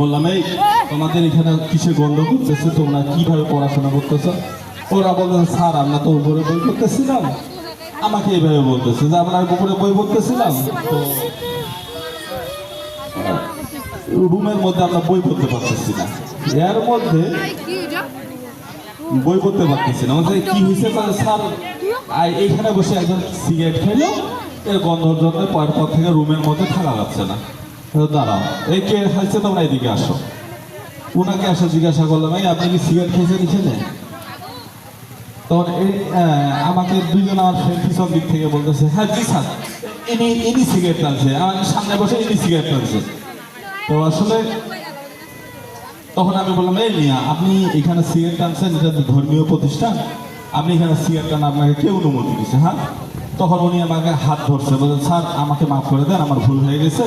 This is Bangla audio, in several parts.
বললাম এই তোমাদের এখানে কিসে গন্ধ করতেছে, তোমরা কিভাবে পড়াশোনা করতেছো? ওরা বললেন স্যার আমরা তো উপরে বই করতেছিলাম। আমাকে এইভাবে বলতেছে যে আমরা উপরে বই পড়তেছিলাম, তো রুমের মধ্যে আমরা বই পড়তে পারতেছি না, এর মধ্যে বই পড়তে পারতেছি না। আমাদের কি হয়েছে স্যার, এইখানে বসে একজন সিগারেট খাইলো, এর গন্ধর জন্য পরের পর থেকে রুমের মধ্যে থাকা যাচ্ছে না। দাঁড়াও, এই কে খাইছে, তোমরা এদিকে আসো। ওনাকে আসো জিজ্ঞাসা করলাম এই আপনি কি সিগারেট খেয়েছেন এখানে? তখন আমাকে দুইজন আমার ফ্রেন্ড পিছন দিক থেকে বলতেছে হ্যাঁ জি স্যার, ইনি সিগারেট টানছে, আমার সামনে বসে ইনি সিগারেট টানছে। তো আসলে তখন আমি বললাম এই মিয়া আপনি এখানে সিগারেট টানছেন, এটা ধর্মীয় প্রতিষ্ঠান, আপনি এখানে সিগারেট টান আপনাকে কে অনুমতি দিচ্ছে? হ্যাঁ। তখন উনি আমাকে হাত ধরছে, বলছেন স্যার আমাকে মাফ করে দেন, আমার ভুল হয়ে গেছে।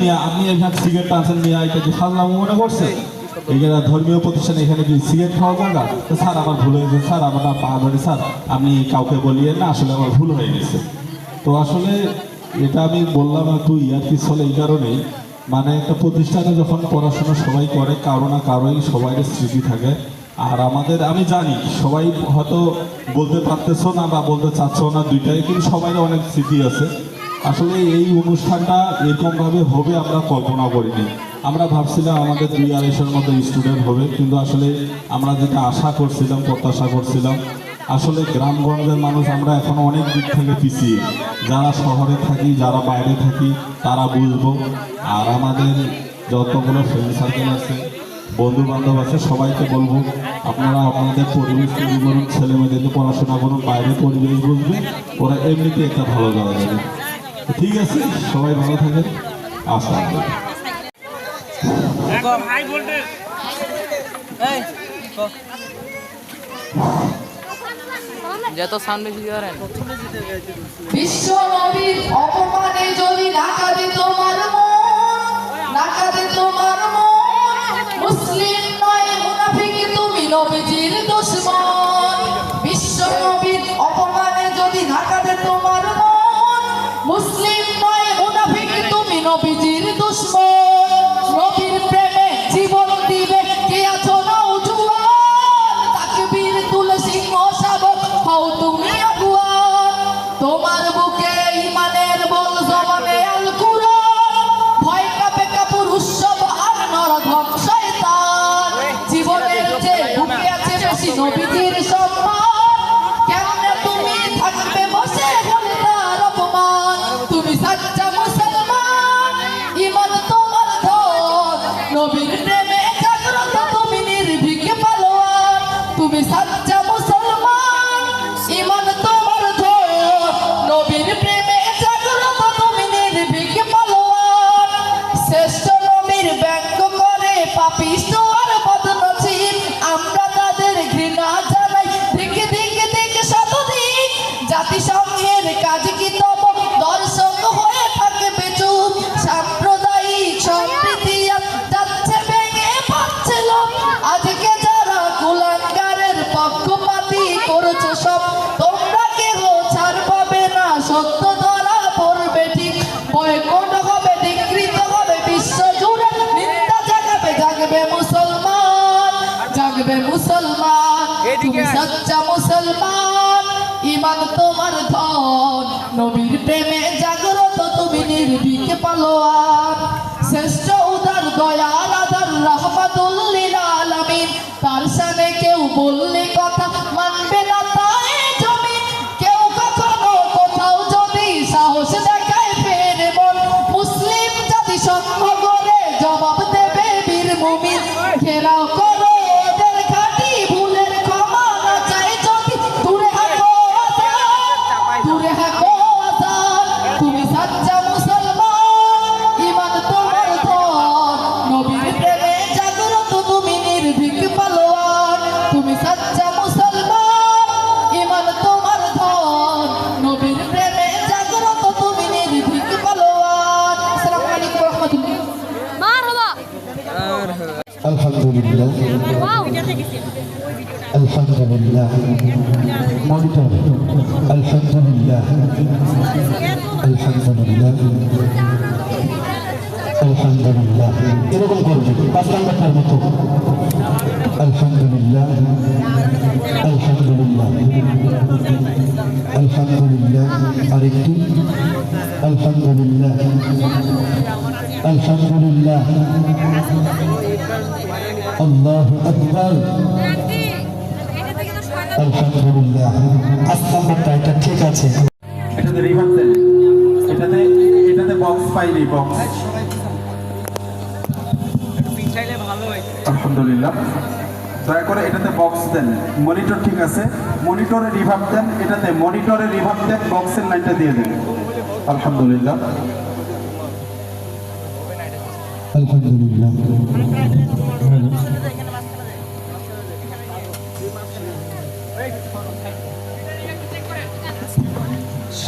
মিয়া আপনি এখানে সিগারেট টানছেন, মিয়া এটা কি ফাজলাম মনে করছে? এইখানে ধর্মীয় প্রতিষ্ঠানে এখানে কি সিগারেট খাওয়া জায়গা? তো স্যার আমার ভুল হয়ে গেছে স্যার, আমার পা ধরে স্যার, আপনি কাউকে বলিয়েন না, আসলে আমার ভুল হয়ে গেছে। তো আসলে এটা আমি বললাম তুই আর কি চলে এই কারণেই, মানে একটা প্রতিষ্ঠানে যখন পড়াশোনা সবাই করে, কারো না কারোই সবাই স্মৃতি থাকে। আর আমাদের আমি জানি সবাই হয়তো বলতে পারতেছো না বা বলতে চাচ্ছ না, দুইটাই, কিন্তু সবাই অনেক স্মৃতি আছে। আসলে এই অনুষ্ঠানটা এরকমভাবে হবে আমরা কল্পনা করিনি। আমরা ভাবছিলাম আমাদের 2-250-এর মতো স্টুডেন্ট হবে, কিন্তু আসলে আমরা যেটা আশা করছিলাম, প্রত্যাশা করছিলাম, আসলে গ্রামগঞ্জের মানুষ আমরা এখন অনেক দিক থেকে পিছিয়ে। যারা শহরে থাকি, যারা বাইরে থাকি, তারা বুঝবো। আর আমাদের যতগুলো ফ্রেন্ড সার্কেল আছে, বন্ধু বান্ধব আছে, সবাইকে বলবো আপনারা আপনাদের পরিবেশ তৈরি করুন, ছেলে মেয়েদেরকে পড়াশোনা করুন, বাইরে পরিবেশ বুঝবে, ওরা এমনিতে একটা ভালো জায়গা যাবে। ঠিক আছে, সবাই ভালো থাকেন, আসসালামু আলাইকুম। যত সামনে বেশি করেন বিশ্ব নবীর অপমানে যদি নাকাদে তোমার মন, নাকাদে তোমার মন, মুসলিম নয় মুনাফিক তুমি নবীজির দুশমন। বিশ্ব নবীর অপমানে যদি নাকাদে তোমার মন, মুসলিম নয় মুনাফিক তুমি নবীজির দুশমন। নবীর প্রেমে জীবন দিবে কে আছো না উজুয়ান, তাকবীর তুলে সিংহ শাবক হও তুমি আগুয়ান। তোমার বুকে ইমানের বল জবানে আল কুরআন, ভয় কাঁপে কাপুর উৎসব আর নরধম শয়তান। জীবনের যে বুকে আছে বেশি নবীজির সম্মান, কেমনে তুমি থাকবে বসে হলে তার অপমান। তুমি সাচ্চা মুসলমান, ইমান তোমার ধন, নবীর প্রেমে জাগ্রত তুমি নির্ভীক পালোয়ান। তুমি সাচ্চা মুসলমান, ইমান তোমার ধন, নবীর প্রেমে জাগ্রত তুমি নির্ভীক পালোয়ান। শ্রেষ্ঠ নবীর ব্যঙ্গ করে পাপিষ্ঠ আর বদনসিব, আমরা তাদের ঘৃণা জানাই দিকে দিকে দিকে শতদিক। জাতিসংঘের কাজ কি তব দর্শক হয়ে থাকে বেচুপ, সাম্প্রদায়িক সম্প্রীতি যাচ্ছে ভেঙে পাচ্ছে লোক। আজকে যারা কুলাঙ্গারের পক্ষপাতী করছো সব, তোমরা কেহ ছাড় পাবে না, সত্য ধরা পড়বে ঠিক। বয়কট হবে, বিকৃত হবে বিশ্ব জুড়ে, নিন্দা জাগাবে জাগবে মুসলমান, জাগবে মুসলমান। তুমি সচ্চা মুসলমান, ইমান তোমার ধন, নবীর প্রেমে জাগ্রত তুমি নির্ভীক পালোয়ান। শ্রেষ্ঠ উদার দয়াল আদার রহমাতুল লিল আলামিন, তার সামনে কেউ বললে কথা মানবে না তাই জমিন। কেউ কখনো কোথাও যদি সাহস দেখায় ফেরে মন, মুসলিম জাতি সংঘ করে জবাব দেবে বীর মুমিন। ঘেরাও করো ওদের ঘাঁটি, ভুলের ক্ষমা না চাই যদি, দূরে হাঁটো আজান, দূরে হাঁটো আজান। তুমি সাচ্চা মুসলমান, ইমান তোমার ধন, নবীর প্রেমে জাগ্রত তুমি নির্ভীক পালোয়ান। তুমি সাচ্চা মুসলমান, ইমান তোমার ধন, নবীর প্রেমে জাগ্রত তুমি নির্ভীক পালোয়ান। আসসালামু আলাইকুম ওয়া রাহমাতুল্লাহ। মারহাবা আলহামদুলিল্লাহ, আলহামদুলিল্লাহ, মনিটর, আলহামদুলিল্লাহ, আলহামদুলিল্লাহ, আলহামদুলিল্লাহ এরকম করবে 5 নাম্বারটার মতো আলহামদুলিল্লাহ আলহামদুলিল্লাহ আলহামদুলিল্লাহ আরেকটি আলহামদুলিল্লাহ আলহামদুলিল্লাহ আল্লাহু আকবার আলহামদুলিল্লাহ 5 নাম্বারটা এটা ঠিক আছে এটাতে রিভার দেন, এটাতে বক্স পাইনি, বক্স। আলহামদুলিল্লাহ, দয়া করে এটাতে বক্স দেন। মনিটর ঠিক আছে, মনিটরে রিভার দেন, এটাতে মনিটরে রিভার দেন, বক্সের লাইনটা দিয়ে দেন। আলহামদুলিল্লাহ, আলহামদুলিল্লাহ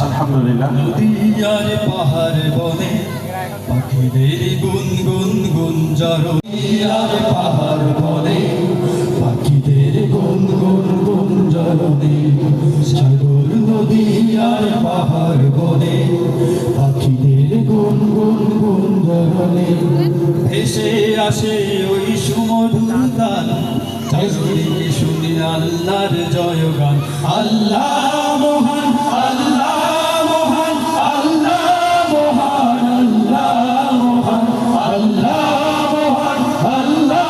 আলহামদুলিল্লাহ। নদীয়ার পাহাড় বনে পাখিদের গুনগুন গুঞ্জরণিয়ার পাহাড় বনে পাখিদের গুনগুন গুঞ্জরণে সাগর নদীয়ার পাহাড় বনে পাখিদের গুনগুন গুঞ্জরণে ভেসে আসে ওই সুমধুর গান চারিদিকে শুনি আল্লাহর জয়গান। আল্লাহ মহান, আল্লাহ মহান, আল্লাহ মহান, আল্লাহ মহান, আল্লাহ মহান, আল্লাহ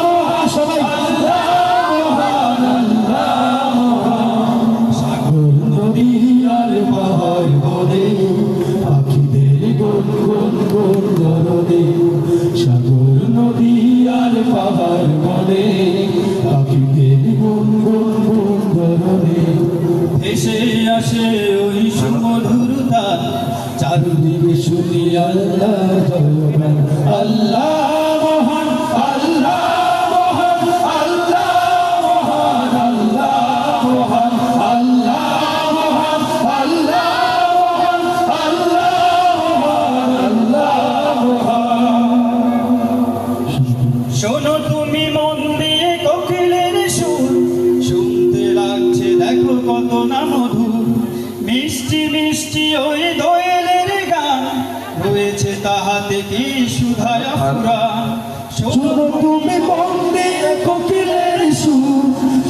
মহান, সবাই আল্লাহ মহান, আল্লাহ মহান। সাগর নদী আর পাহাড় বনে পাখিদের গুনগুন গুঞ্জরণে সাগর নদী আর পাহাড় বনে পাখিদের গুনগুন গুঞ্জরণে ভেসে আসে ওই সুমধুর তান চারদিকে শুনি আল্লাহ জয়গান। আল্লাহ মহান, আল্লাহ মহান, আল্লাহ মহান, আল্লাহ মহান, আল্লাহ মহান, আল্লাহ মহান, আল্লাহ মহান, আল্লাহ মহান। শোনো তুমি মন দিয়ে কোকিলের সুর, শুনতে লাগছে দেখো কত না মধুর, মিষ্টি মিষ্টি ওই দোয়েলের গান, রয়েছে তাহাতে কি সুধায় ফুরান। শোনো তুমি মন দিয়ে কোকিলের সুর,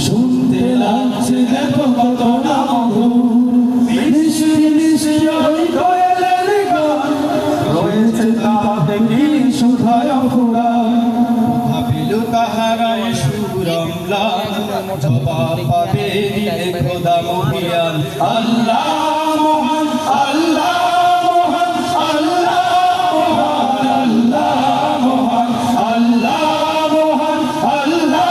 শুনতে লাগছে দেখো কত না মধুর, মিষ্টি মিষ্টি ওই দোয়েলের গান, রয়েছে তাহাতে কি সুধায় ফুরান। ভাবিল তাহারায় সুরমলা জবাব পাবে দিলে খোদা মহিয়ান। আল্লাহ মহান, আল্লাহ মহান, আল্লাহ মহান, আল্লাহ মহান, আল্লাহ মহান, আল্লাহ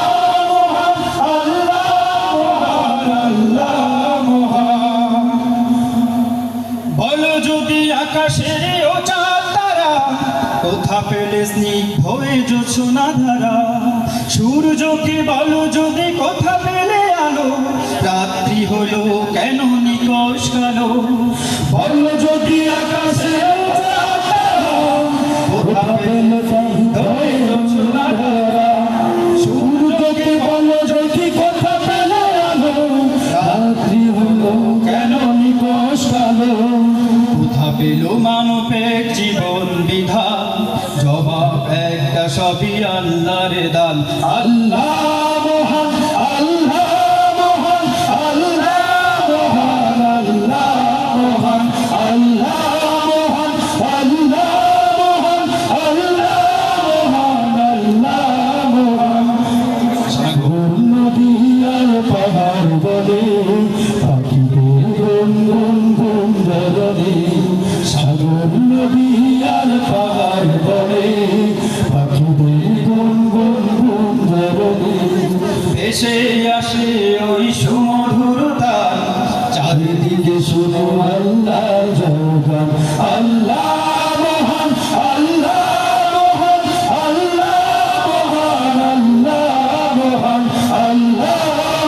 মহান, আল্লাহ মহান, আল্লাহ মহান। বলো যদি আকাশের ও চাঁদ তারা কোথা পেলে স্নিগ্ধ হয়ে জোছনা ধারা, সূর্যকে বলো যদি কোথা পেলে আলো, রাত্রি হলো কেন নিকষ কালো। বলো যদি আকাশে কোথা পেলে স্নিগ্ধ হয়ে জোছনা ধারা, সূর্যকে বলো যদি কোথা পেলে আলো, রাত্রি হলো কেন নিকষ কালো। কোথা পেল মানবের জীবন বিধান, জবাব একটা সবই আল্লাহর দান। আল্লাহ মহান, আল্লাহ মহান, আল্লাহ মহান, আল্লাহ মহান, আল্লাহ মহান, আল্লাহ মহান, আল্লাহ মহান, আল্লাহ মহান। সাগর নদী আর পাহাড় বনে পাখিদের গুনগুন গুঞ্জরণে সাগর নদী আর পাহাড় বনে পাখিদের গুনগুন গুঞ্জরণে ভেসে আসে ওই সুমধুর তান চারিদিকে শুনো আল্লাহর জয়গান। আল্লাহ মহান, আল্লাহ মহান, আল্লাহ মহান, আল্লাহ মহান, আল্লাহ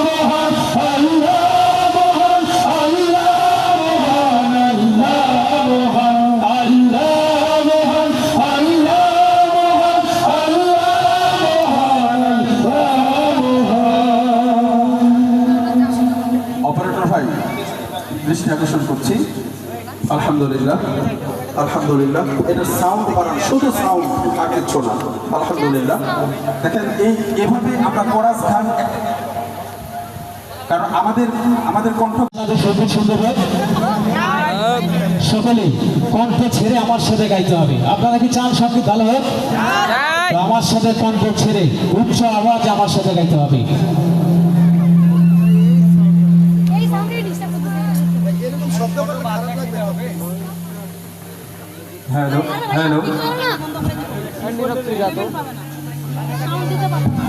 মহান, আল্লাহ মহান, আল্লাহ মহান, আল্লাহ মহান, আল্লাহ মহান, আল্লাহ মহান, আল্লাহ মহান। অপারেটর ভাই দৃষ্টি আকর্ষণ করছি। আলহামদুলিল্লাহ, আলহামদুলিল্লাহ। এটা সাউন্ড বাড়ান, শুধু সাউন্ড আগে ছোলা। আলহামদুলিল্লাহ। দেখেন এইভাবে আমরা কোরাস গান, কারণ আমাদের কণ্ঠ আপনাদের সবুজ সুন্দর হোক। সকলেই কণ্ঠ ছেড়ে আমার সাথে গাইতে হবে। আপনারা কি চান সঙ্গীত ভালো হোক? তো আমার সাথে কণ্ঠ ছেড়ে উচ্চ আওয়াজে আমার সাথে গাইতে হবে। এই সাউন্ডে ডিস্টার্ব হ্যালো হ্যালো সাউন্ড দিতে পারবো না।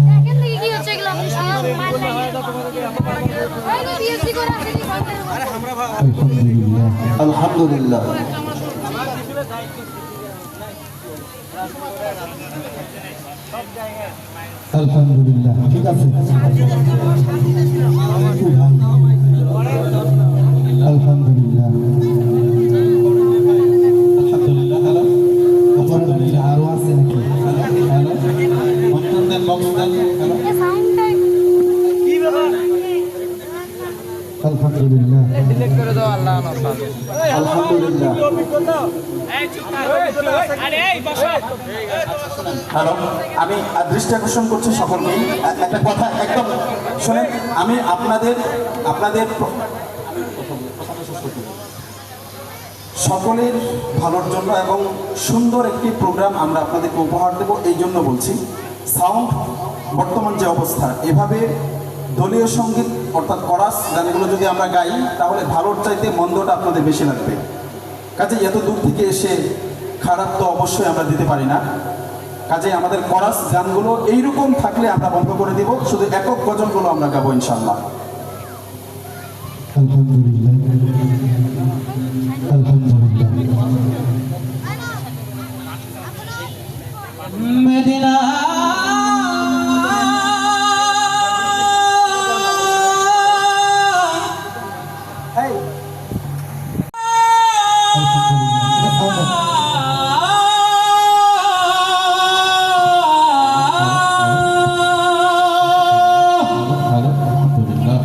দেখেন দেখি কি হচ্ছে এগুলো আমি সাউন্ড মার লাগে এই তো বিএসসি করে আসেনি আলহামদুলিল্লাহ। আলহামদুলিল্লাহ, ঠিক আছে। আলহামদুলিল্লাহ, আলহামদুলিল্লাহ। হ্যালো, আলহামদুলিল্লাহ। আরো আছে নাকি? হ্যালো, বক্তব্য দেন, বক্স দেন। হ্যালো, এই সাউন্ডটা আলহামদুলিল্লাহ, ডিলিট করে দাও আল্লাহ নফাল আলহামদুলিল্লাহ। হ্যালো, আমি দৃষ্টি আকর্ষণ করছি সকলকেই একটা কথা একদম শোনেন। আমি আপনাদের সকলের ভালোর জন্য এবং সুন্দর একটি প্রোগ্রাম আমরা আপনাদেরকে উপহার দেব, এই জন্য বলছি। সাউন্ড বর্তমান যে অবস্থা, এভাবে দলীয় সঙ্গীত অর্থাৎ কোরাস গানগুলো যদি আমরা গাই, তাহলে ভালোর চাইতে মন্দটা আপনাদের বেশি লাগবে। কাজে এত দূর থেকে এসে খারাপ তো অবশ্যই আমরা দিতে পারি না। কাজে আমাদের কোরাস গানগুলো এইরকম থাকলে আমরা বন্ধ করে দিব, শুধু একক গজলগুলো আমরা গাবো ইনশাল্লাহ। আলহামদুলিল্লাহ, আলহামদুলিল্লাহ। মদিনা আলহামদুলিল্লাহ।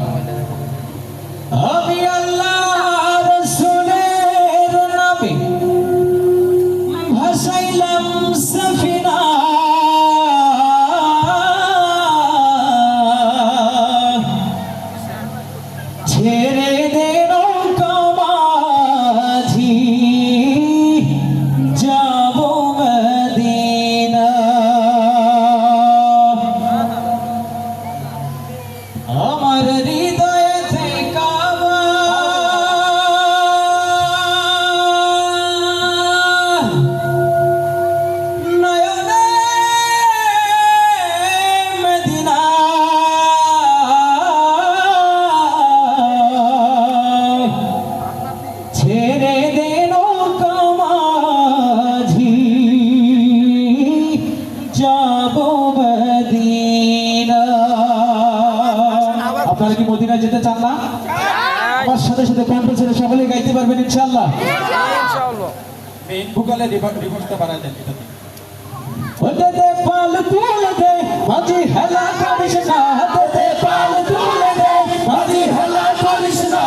আমি আল্লাহর রাসূলের নামে ভাসাইলাম সফিনা, ছেড়ে দে নৌকা মাঝি, যাব মদিনা। আমার হৃদয়েতে কাবা, নয়নে মদিনা, ছেড়ে দে নৌকা মাঝি, যাব মদিনা। আপনারা কি মদিনা যেতে চান না? আমার সাথে সাথে কণ্ঠ ছেড়ে সকলে গাইতে পারবেন ইনশাআল্লাহ। ইনশাআল্লাহ মেইন ভোকালে রিভার্সটা বাড়ায় দেন এটাতে। ওতে দে পাল তুলে দে মাঝি হেলা করিস না, ওতে পাল তুলে দে মাঝি হেলা করিস না,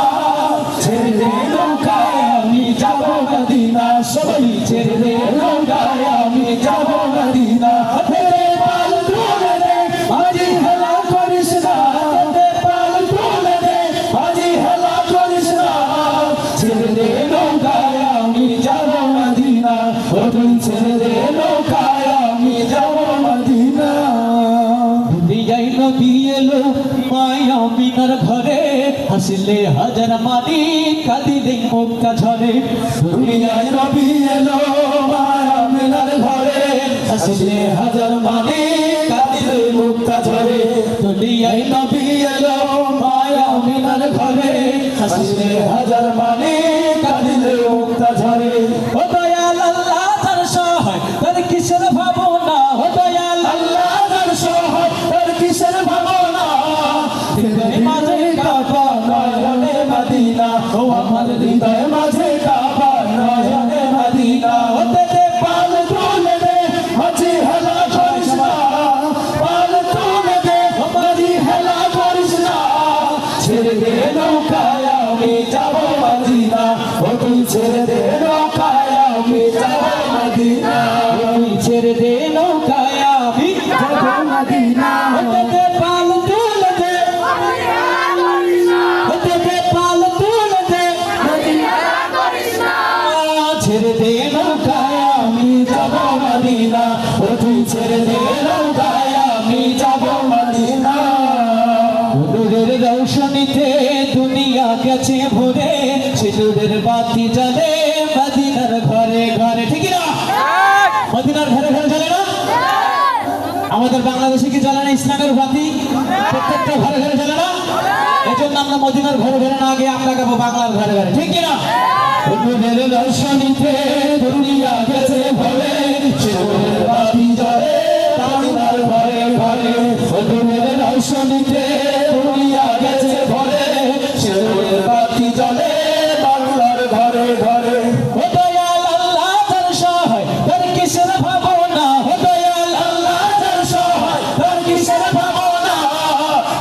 ছেড়ে দে নৌকায় আমি যাব মদিনা, সবাই ছেড়ে দে নৌকায় আমি যাব মদিনা। ওতে দে পাল তুলে দে মাঝি হেলা করিস না, ওতে পাল তুলে দে মাঝি হেলা করিস না, ছেড়ে দে নৌকায় আমি যাব মদিনা, ওতে ছেড়ে দে নৌকায় আমি যাব মদিনা। দুনিয়ায় নবী এলো মায়া মিনার ঘরে, হাসলে হাজার মানি কাঁদিলে মুক্তা ঝরে। দুনিয়ায় নবী এলো মায়া মিনার ঘরে, হাসলে হাজার মানি কাঁদিলে মুক্তা ঝরে। দুনিয়ায় নবী এলো মায়া মিনার ঘরে, হাসলে হাজার মানি কাঁদিলে মুক্তা ঝরে। ও দয়াল আল্লাহ তার সহায়, তার কিসের ভাবনা, ও দয়াল আল্লাহ তার সহায়, তার কিসের ভাবনা। হৃদয় মাঝে কাবা নয়নে মদিনা, ও আমার হৃদয় মাঝে কাবা নয়নে মদিনা। ওতে দে পাল তুলে দে মাঝি হেলা করিস না, পাল তুলে দে মাঝি হেলা করিস না, ছেড়ে দে নৌকায় আমি যাব মাঝি ছেড়ে দে নৌকায় আমি যাব মদিনা হতে দে পাল তুলে দে হতে দে পাল তুলে দে ছেড়ে দে নৌকায় আমি যাব মদিনা ও তুই ছেড়ে দে নৌকায় আমি যাব মদিনা নূরের রৌশনীতে দুনিয়া গেছে ভরে সিঁদুরের বাতি জ্বলে মদিনার ঘরে ঘরে ঠিক না মদিনার ঘরে ঘরে জ্বলে না আমাদের বাংলাদেশে কি জ্বলে না ইসলামের বাতি প্রত্যেকটা ঘরে ঘরে জ্বলে না এই জন্য আমরা মদিনার ঘরে ঘরে না গিয়ে আমরা যাবো বাংলার ঘরে ঘরে ঠিক কিনা নূরের রৌশনীতে দুনিয়া গেছে ভরে সিঁদুরের বাতি জ্বলে মদিনার ঘরে ঘরে নূরের রৌশনীতে দুনিয়া গেছে ভরে সিঁদুরের বাতি জ্বলে বাংলার ঘরে ঘরে ও দয়াল আল্লাহ তার সহায় তার কিসের ভাবনা ও দয়াল আল্লাহ তার সহায় তার কিসের ভাবনা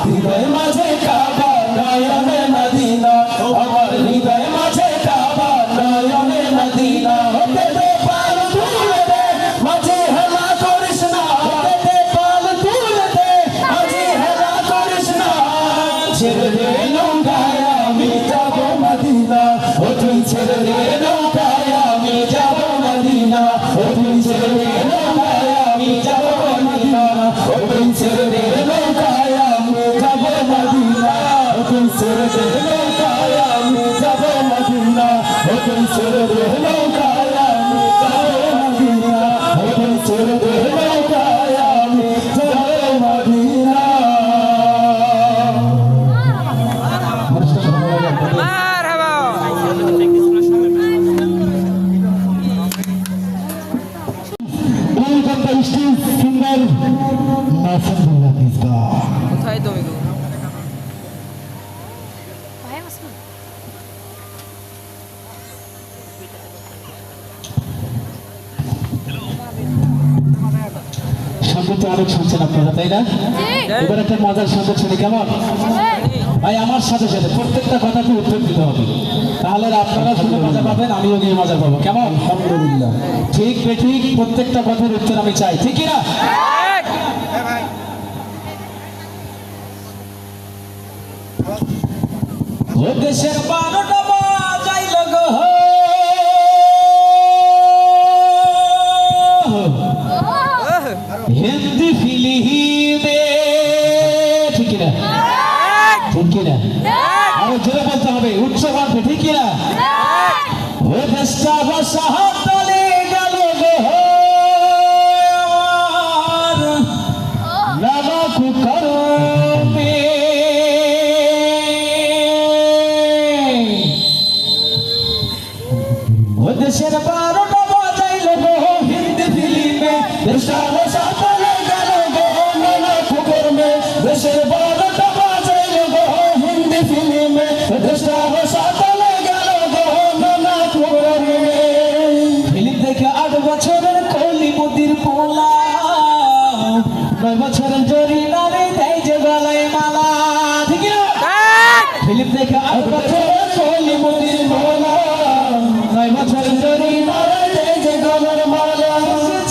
হৃদয় মাঝে কাবা নয়নে মদিনা আমার হৃদয় মাঝে কাবা নয়নে মদিনা হতে দে পাল তুলে দে মাঝে হেলা করিস না হতে দে পাল তুলে দে মাঝে হেলা করিস না ছেড়ে দে নৌকায় আমি যাব মদিনা ও তুই ছেড়ে দে নৌকায় আমি যাব মদিনা ও তুই ছেড়ে দে নৌকায় আমি যাব মদিনা ও তুই ছেড়ে দে নৌকায় আমি যাব মদিনা ও তুই ছেড়ে দে নৌকায় আমি যাব মদিনা ও তুই ছেড়ে দে নৌকায় আমি যাব মদিনা ও তুই ছেড়ে দে নৌকায় আমি যাব মদিনা মারহাবা কলকাতা স্টেজ সিঙ্গার নাসিরুল্লাহ মিসবাহ কোথায় তুমি গো ভাই মাসুদ সঙ্গীত অনেক শুনছেন আপনারা তাই না এবার একটা মজার সঙ্গীত শুনি কেমন ভাই আমার সাথে সাথে প্রত্যেকটা কথাকে উত্তর দিতে হবে তাহলে আপনারা শুনে মজা পাবেন আমিও গিয়ে মজা পাবো কেমন আলহামদুলিল্লাহ ঠিক বেঠিক প্রত্যেকটা কথার উত্তর আমি চাই ঠিক কি না ও দেশের 12টা বাজাইল গো হিন্দি ফিল্মে ঠিক না ঠিক না আরো জোরে বলতে হবে উচ্চ কণ্ঠে ঠিক না ও দেশটা ভাষা তলে গেল গো নানা কুকরমে ও দেশের 12টা বাজাইল গো হিন্দি ফিল্মে দেশটা ভাষা তলে গেল গো নানা কুকরমে দেশের 12টা বাজাইল গো হিন্দি ফিল্মে দেশটা ভাষা তলে গেল গো নানা কুকরমে ফিল্ম দেখে 8 বছরের কলি মোদির পোলা 9 বছরের জরি নারী দেয় যে গলায় মালা ঠিক না ফিল্ম দেখে 8 বছরের কলি মোদির পোলা 9 বছরের জরি নারী দেয় যে গলার মালা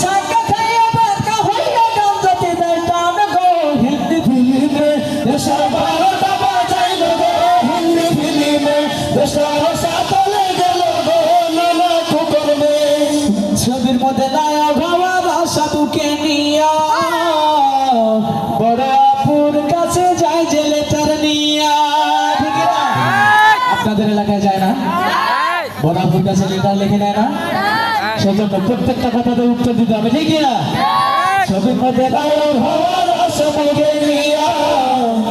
ছাকা খাইয়া বাকা হইয়া গান জাতি দেয় টান গো হিন্দি ফিল্মে দেশের 12টা বাজাইল গো হিন্দি ফিল্মে দেশের ভাষা তলে গেল গো নানা কুকরমে ছবির মধ্যে নায়ক হওয়ার আশা বুকে নিয়া বড় আপুর কাছে যায় জেলে তার নিয়া ঠিক না আপনাদের এলাকায় যায় না বড় আপুর কাছে লেটার লিখে নেয় না সেজন্য প্রত্যেকটা কথাতে উত্তর দিতে হবে ঠিক না ছবির মধ্যে নায়ক হওয়ার আশা বুকে নিয়া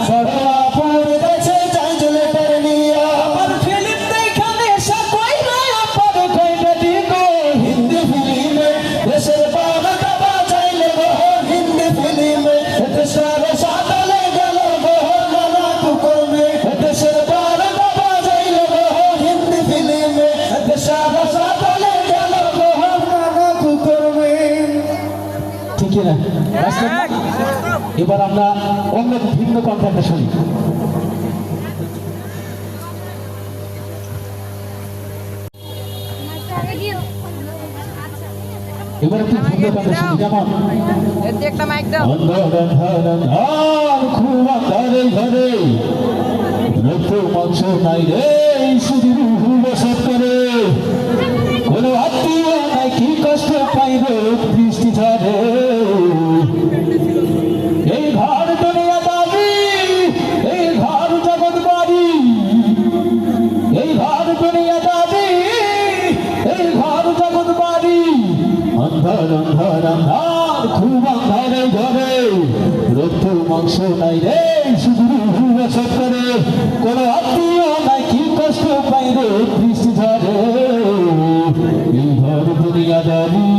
বড় আপুর কাছে যায় জেলে তার নিয়া আমার ফিল্ম দেখা নেশা কইরা আপার কইরা দিগো হিন্দি ফিল্মে দেশের 12টা বাজাইল গো হিন্দি ফিল্মে দেশের ভাষা তলে গেল গো নানা কুকরমে দেশের 12টা বাজাইল গো হিন্দি ফিল্মে দেশের ভাষা তলে গেল গো নানা কুকরমে ঠিক না এবার আমরা অন্য ভিন্ন কণ্ঠটা শুনি মাইকটা আগে দিও আচ্ছা এবার একটু সুন্দর কথা শুনি কেমন? এতে একটা মাইক দাও। অন্ধকার অন্ধকার অন্ধকার খুব অন্ধকারে ঘরে রক্ত মাংস নাই রে শুধু রুহু বসত করে কোনো আত্মীয় নাই কি কষ্ট পাইবে বৃষ্টি ঝরে এই ঘর দুনিয়া দাবি এই ঘর জগৎ বাড়ি এই ঘর দুনিয়া দাবি এই ঘর জগৎ বাড়ি অন্ধকার অন্ধকার অন্ধকার খুব অন্ধকারে ঘরে রক্ত মাংস নাই রে শুধু রুহু বসত করে কোনো আত্মীয় নাই কি কষ্ট পাইবে বৃষ্টি ঝরে এই ঘর দুনিয়াদারি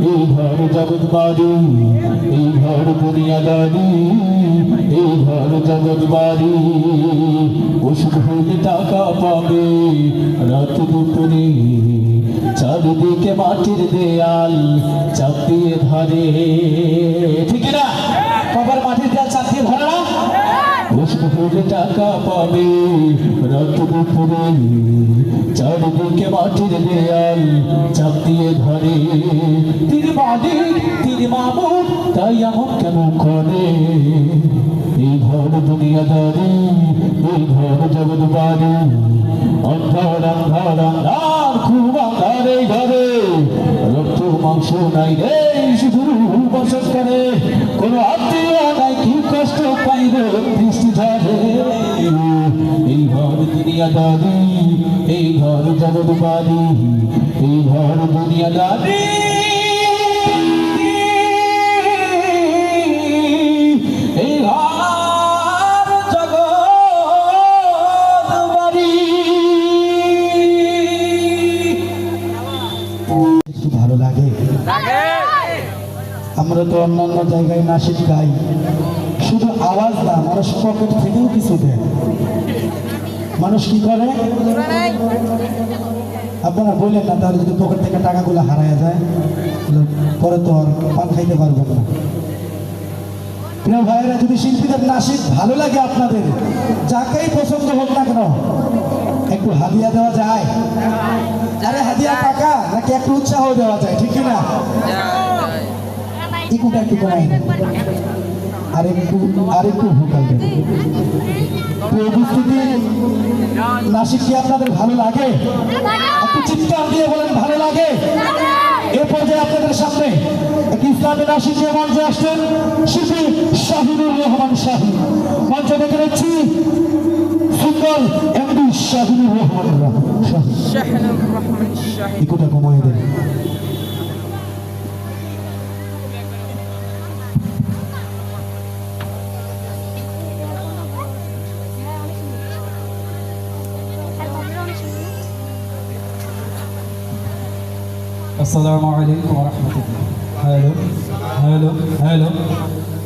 এই ঘর জগৎ বাড়ি এই ঘর দুনিয়াদারি এই ঘর জগৎ বাড়ি ওষুধ হলে টাকা পাবে রাত দুপুরে চারিদিকে মাটির দেয়াল চাপ দিয়ে ধরে ঠিক না কবার মাটির দেয়াল চাপ দিয়ে ধরে না ওষুধ হলে টাকা পাবে রাত দুপুরে চারিদিকে মাটির দেয়াল চাপ দিয়ে ধরে তিনি মালিক তিনি মামুন তাই এমন কেন করে এই ঘর দুনিয়াদারি এই ঘর জগৎ বাড়ি অন্ধকার অন্ধকার অন্ধকার খুব অন্ধকার এই ঘরে রক্ত মাংস নাই রে শুধু রুহু বসত করে কোনো আত্মীয় নাই কি কষ্ট পাইবে বৃষ্টি ঝরে এই ঘর দুনিয়াদারি এই ঘর জগৎ বাড়ি এই ঘর দুনিয়াদারি এই ঘর জগৎ বাড়ি একটু ভালো লাগে আমরা তো অন্যান্য জায়গায় নাসিক গাই শুধু আওয়াজ না মানুষ পকেট থেকেও কিছু দেয় মানুষ কি করে আপনারা বললেন না তাহলে যদি পকেট থেকে টাকাগুলো হারায় যায় পরে তো আর পান খাইতে পারবেন না প্রিয় ভাইয়েরা যদি শিল্পীদের নাসিক ভালো লাগে আপনাদের যাকেই পছন্দ হোক না কেন একটু হাদিয়া দেওয়া যায় আরে হাদিয়া টাকা নাকি একটু উৎসাহ দেওয়া যায় ঠিক না ইকুটা একটু কমাই দেন আরেকটু ভোকাল দেন উপস্থিতি নাসিক কি আপনাদের ভালো লাগে একটু চিৎকার দিয়ে বলেন ভালো লাগে এ পর্যায়ে আপনাদের সামনে একটি ইসলামী নাসিক নিয়ে মঞ্চে আসছেন শিল্পী শাহিনুর রহমান শাহী মঞ্চে দেখে নিচ্ছি সিঙ্গল এমডি শাহিনুর রহমান শাহী ইকুটা কমাই দেন Assalamu alaikum wa rahmatullah. Hello.